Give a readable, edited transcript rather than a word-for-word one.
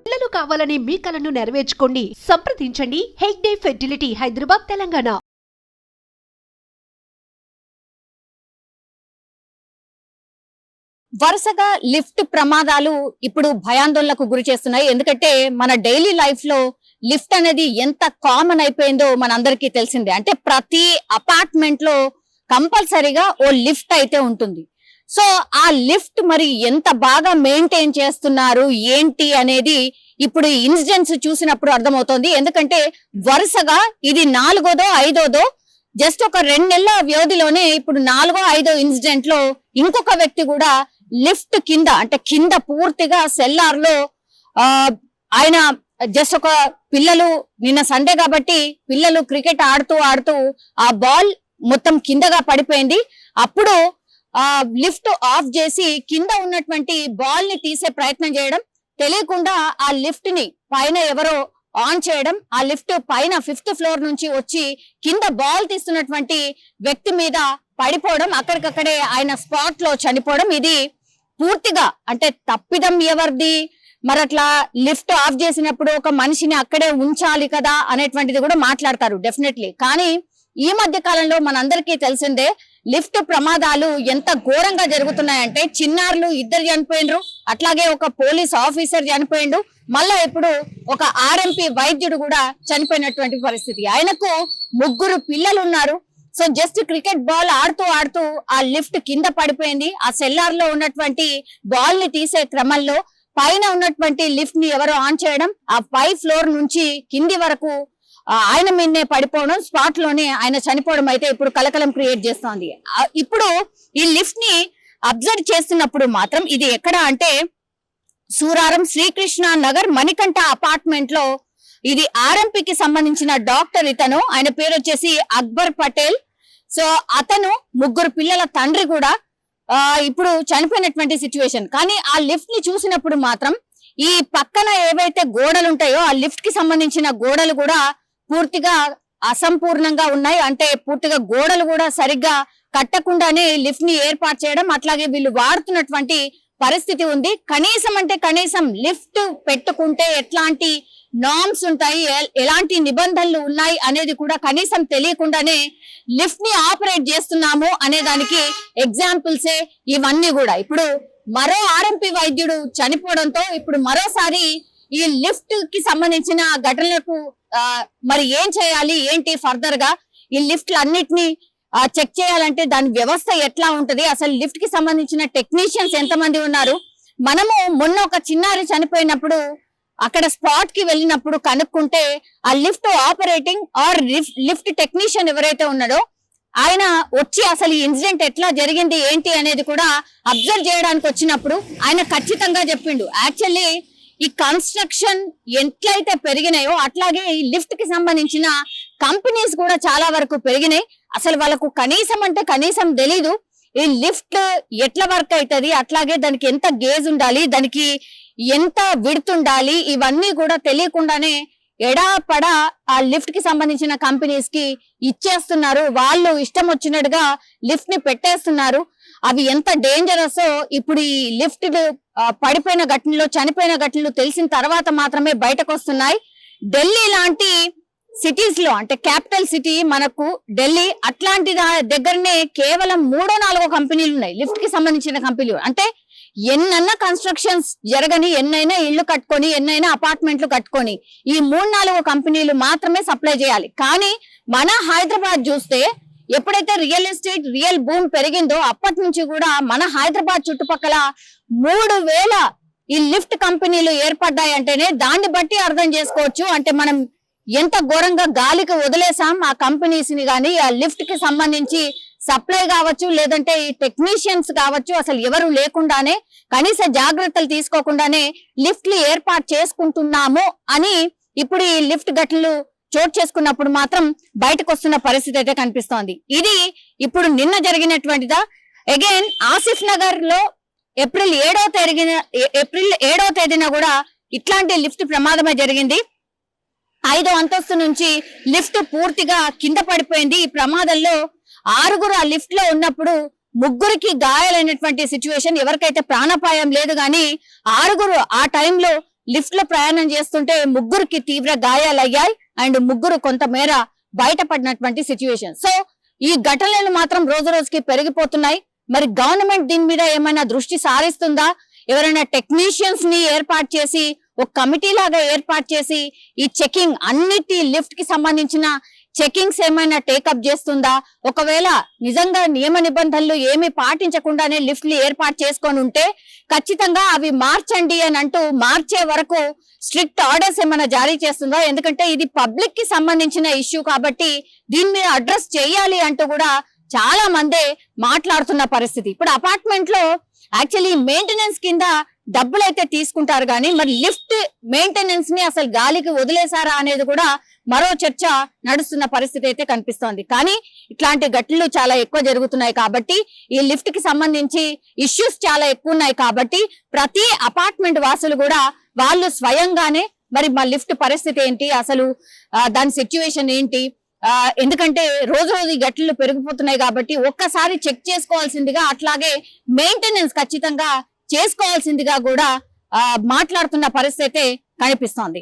పిల్లలు కావాలని మీ కలను నెరవేర్చుకోండి. సంప్రదించండి హెగ్డే ఫెర్టిలిటీ, హైదరాబాద్, తెలంగాణ. వరుసగా లిఫ్ట్ ప్రమాదాలు ఇప్పుడు భయాందోళనకు గురి చేస్తున్నాయి. ఎందుకంటే మన డైలీ లైఫ్ లో లిఫ్ట్ అనేది ఎంత కామన్ అయిపోయిందో మనందరికీ తెలిసిందే. అంటే ప్రతి అపార్ట్మెంట్ లో కంపల్సరీగా ఓ లిఫ్ట్ అయితే ఉంటుంది. సో ఆ లిఫ్ట్ మరి ఎంత బాగా మెయింటైన్ చేస్తున్నారు ఏంటి అనేది ఇప్పుడు ఇన్సిడెంట్స్ చూసినప్పుడు అర్థమవుతోంది. ఎందుకంటే వరుసగా ఇది 4దో 5దో జస్ట్ ఒక 2 నెలల వ్యవధిలోనే ఇప్పుడు 4వ 5వ ఇన్సిడెంట్ లో ఇంకొక వ్యక్తి కూడా లిఫ్ట్ కింద, అంటే కింద పూర్తిగా సెల్లార్ లో ఆయన జస్ట్ ఒక పిల్లలు నిన్న సండే కాబట్టి పిల్లలు క్రికెట్ ఆడుతూ ఆ బాల్ మొత్తం కిందగా పడిపోయింది. అప్పుడు లిఫ్ట్ ఆఫ్ చేసి కింద ఉన్నటువంటి బాల్ ని తీసే ప్రయత్నం చేయడం, తెలియకుండా ఆ లిఫ్ట్ ని పైన ఎవరో ఆన్ చేయడం, ఆ లిఫ్ట్ పైన 5th ఫ్లోర్ నుంచి వచ్చి కింద బాల్ తీస్తున్నటువంటి వ్యక్తి మీద పడిపోవడం, అక్కడికక్కడే ఆయన స్పాట్ లో చనిపోవడం. ఇది పూర్తిగా అంటే తప్పిదం ఎవరిది? మరి అట్లా లిఫ్ట్ ఆఫ్ చేసినప్పుడు ఒక మనిషిని అక్కడే ఉంచాలి కదా అనేటువంటిది కూడా మాట్లాడతారు డెఫినెట్లీ. కానీ ఈ మధ్య కాలంలో మనందరికీ తెలిసిందే లిఫ్ట్ ప్రమాదాలు ఎంత ఘోరంగా జరుగుతున్నాయంటే చిన్నారులు 2 చనిపోయిండ్రు, అట్లాగే ఒక పోలీస్ ఆఫీసర్ చనిపోయిండు, మళ్ళా ఇప్పుడు ఒక ఆర్ఎంపీ వైద్యుడు కూడా చనిపోయినటువంటి పరిస్థితి. ఆయనకు 3 పిల్లలు ఉన్నారు. సో జస్ట్ క్రికెట్ బాల్ ఆడుతూ ఆ లిఫ్ట్ కింద పడిపోయింది. ఆ సెల్లార్ లో ఉన్నటువంటి బాల్ ని తీసే క్రమంలో పైన ఉన్నటువంటి లిఫ్ట్ ని ఎవరో ఆన్ చేయడం, ఆ 5th ఫ్లోర్ నుంచి కింది వరకు ఆయన మీదనే పడిపోవడం, స్పాట్ లోనే ఆయన చనిపోవడం అయితే ఇప్పుడు కలకలం క్రియేట్ చేస్తోంది. ఇప్పుడు ఈ లిఫ్ట్ ని అబ్జర్వ్ చేస్తున్నప్పుడు మాత్రం ఇది ఎక్కడ అంటే సూరారం శ్రీకృష్ణ నగర్ మణికంఠ అపార్ట్మెంట్ లో ఇది ఆర్ఎంపీకి సంబంధించిన డాక్టర్. ఇతను, ఆయన పేరు వచ్చేసి అక్బర్ పటేల్. సో అతను 3 పిల్లల తండ్రి కూడా ఇప్పుడు చనిపోయినటువంటి సిచ్యువేషన్. కానీ ఆ లిఫ్ట్ ని చూసినప్పుడు మాత్రం ఈ పక్కన ఏవైతే గోడలు ఉంటాయో ఆ లిఫ్ట్ కి సంబంధించిన గోడలు కూడా పూర్తిగా అసంపూర్ణంగా ఉన్నాయి. అంటే పూర్తిగా గోడలు కూడా సరిగ్గా కట్టకుండానే లిఫ్ట్ ని ఏర్పాటు చేయడం, అట్లాగే వీళ్ళు వాడుతున్నటువంటి పరిస్థితి ఉంది. కనీసం లిఫ్ట్ పెట్టుకుంటే ఎట్లాంటి నార్మ్స్ ఉంటాయి, ఎలాంటి నిబంధనలు ఉన్నాయి అనేది కూడా కనీసం తెలియకుండానే లిఫ్ట్ ని ఆపరేట్ చేస్తున్నాము అనే దానికి ఎగ్జాంపుల్సే ఇవన్నీ కూడా. ఇప్పుడు మరో ఆర్ఎంపీ వైద్యుడు చనిపోవడంతో ఇప్పుడు మరోసారి ఈ లిఫ్ట్ కి సంబంధించిన ఘటనలకు మరి ఏం చేయాలి ఏంటి ఫర్దర్ గా, ఈ లిఫ్ట్లు అన్నిటినీ చెక్ చేయాలంటే దాని వ్యవస్థ ఎట్లా ఉంటది, అసలు లిఫ్ట్ కి సంబంధించిన టెక్నీషియన్స్ ఎంతమంది ఉన్నారు. మనము మొన్న ఒక చిన్నారి చనిపోయినప్పుడు అక్కడ స్పాట్ కి వెళ్ళినప్పుడు కనుక్కుంటే ఆ lift operating or lift technician ఎవరైతే ఉన్నాడో ఆయన వచ్చి అసలు ఈ ఇన్సిడెంట్ ఎట్లా జరిగింది ఏంటి అనేది కూడా అబ్జర్వ్ చేయడానికి వచ్చినప్పుడు ఆయన ఖచ్చితంగా చెప్పిండు. యాక్చువల్లీ ఈ కన్స్ట్రక్షన్ ఎట్లయితే పెరిగినాయో అట్లాగే ఈ లిఫ్ట్ కి సంబంధించిన కంపెనీస్ కూడా చాలా వరకు పెరిగినాయి. అసలు వాళ్ళకు కనీసం తెలీదు ఈ లిఫ్ట్ ఎట్లా వర్క్ అవుతుంది, అట్లాగే దానికి ఎంత గేజ్ ఉండాలి, దానికి ఎంత విడ్త్ ఉండాలి, ఇవన్నీ కూడా తెలియకుండానే ఎడాపడా ఆ లిఫ్ట్ కి సంబంధించిన కంపెనీస్ కి ఇచ్చేస్తున్నారు. వాళ్ళు ఇష్టం వచ్చినట్టుగా లిఫ్ట్ ని పెట్టేస్తున్నారు. అవి ఎంత డేంజరస్ ఇప్పుడు ఈ లిఫ్ట్ పడిపోయిన ఘటనలు, చనిపోయిన ఘటనలు తెలిసిన తర్వాత మాత్రమే బయటకు వస్తున్నాయి. ఢిల్లీ లాంటి సిటీస్ లో, అంటే క్యాపిటల్ సిటీ మనకు ఢిల్లీ, అట్లాంటి దగ్గరనే కేవలం 3-4 కంపెనీలు ఉన్నాయి లిఫ్ట్ కి సంబంధించిన కంపెనీలు. అంటే ఎన్నైనా కన్స్ట్రక్షన్స్ జరగని, ఎన్నైనా ఇళ్లు కట్టుకొని, ఎన్నైనా అపార్ట్మెంట్లు కట్టుకొని ఈ 3-4 కంపెనీలు మాత్రమే సప్లై చేయాలి. కానీ మన హైదరాబాద్ చూస్తే ఎప్పుడైతే రియల్ ఎస్టేట్ రియల్ బూమ్ పెరిగిందో అప్పటి నుంచి కూడా మన హైదరాబాద్ చుట్టుపక్కల 3000 ఈ లిఫ్ట్ కంపెనీలు ఏర్పడ్డాయి. అంటేనే దాన్ని బట్టి అర్థం చేసుకోవచ్చు అంటే మనం ఎంత ఘోరంగా గాలికి వదిలేసాం ఆ కంపెనీస్ ని. కానీ ఆ లిఫ్ట్ కి సంబంధించి సప్లై కావచ్చు, లేదంటే ఈ టెక్నీషియన్స్ కావచ్చు, అసలు ఎవరు లేకుండానే కనీస జాగ్రత్తలు తీసుకోకుండానే లిఫ్ట్లు ఏర్పాటు చేసుకుంటున్నాము అని ఇప్పుడు ఈ లిఫ్ట్ ఘటనలు చోటు చేసుకున్నప్పుడు మాత్రం బయటకు వస్తున్న పరిస్థితి అయితే కనిపిస్తోంది. ఇది ఇప్పుడు నిన్న జరిగినటువంటిదా. అగైన్ ఆసిఫ్ నగర్ లో ఏప్రిల్ 7వ తేదీన కూడా ఇట్లాంటి లిఫ్ట్ ప్రమాదమే జరిగింది. 5వ అంతస్తు నుంచి లిఫ్ట్ పూర్తిగా కింద పడిపోయింది. ఈ ప్రమాదంలో 6 ఆ లిఫ్ట్ లో ఉన్నప్పుడు ముగ్గురికి గాయాలైనటువంటి సిచ్యువేషన్. ఎవరికైతే ప్రాణాపాయం లేదు కానీ 6 ఆ టైంలో లిఫ్ట్ లో ప్రయాణం చేస్తుంటే ముగ్గురికి తీవ్ర గాయాలయ్యాయి అండ్ ముగ్గురు కొంతమేర బయటపడినటువంటి సిచ్యువేషన్. సో ఈ ఘటనలు మాత్రం రోజు రోజుకి పెరిగిపోతున్నాయి. మరి గవర్నమెంట్ దీని మీద ఏమైనా దృష్టి సారిస్తుందా? ఎవరైనా టెక్నీషియన్స్ ని ఏర్పాటు చేసి ఒక కమిటీ లాగా ఏర్పాటు చేసి ఈ చెకింగ్ అన్నిటి లిఫ్ట్ కి సంబంధించిన చెకింగ్స్ ఏమైనా టేకప్ చేస్తుందా? ఒకవేళ నిజంగా నియమ నిబంధనలు ఏమి పాటించకుండానే లిఫ్ట్లు ఏర్పాటు చేసుకొని ఉంటే ఖచ్చితంగా అవి మార్చండి అని అంటూ మార్చే వరకు స్ట్రిక్ట్ ఆర్డర్స్ ఏమైనా జారీ చేస్తుందా? ఎందుకంటే ఇది పబ్లిక్ కి సంబంధించిన ఇష్యూ కాబట్టి దీని మీద అడ్రస్ చేయాలి అంటూ కూడా చాలా మందే మాట్లాడుతున్న పరిస్థితి. ఇప్పుడు అపార్ట్మెంట్ లో యాక్చువల్లీ మెయింటెనెన్స్ కింద డబ్బులు అయితే తీసుకుంటారు కానీ మరి లిఫ్ట్ మెయింటెనెన్స్ ని అసలు గాలికి వదిలేశారా అనేది కూడా మరో చర్చ నడుస్తున్న పరిస్థితి అయితే కనిపిస్తోంది. కానీ ఇట్లాంటి ఘటనలు చాలా ఎక్కువ జరుగుతున్నాయి కాబట్టి ఈ లిఫ్ట్ కి సంబంధించి ఇష్యూస్ చాలా ఎక్కువ ఉన్నాయి కాబట్టి ప్రతి అపార్ట్మెంట్ వాసులు కూడా వాళ్ళు స్వయంగానే మరి మా లిఫ్ట్ పరిస్థితి ఏంటి, అసలు దాని సిచ్యువేషన్ ఏంటి, ఎందుకంటే రోజు రోజు ఈ ఘటనలు పెరిగిపోతున్నాయి కాబట్టి ఒక్కసారి చెక్ చేసుకోవాల్సిందిగా, అట్లాగే మెయింటెనెన్స్ ఖచ్చితంగా చేసుకోవాల్సిందిగా కూడా మాట్లాడుతున్న పరిస్థితి అయితే కనిపిస్తోంది.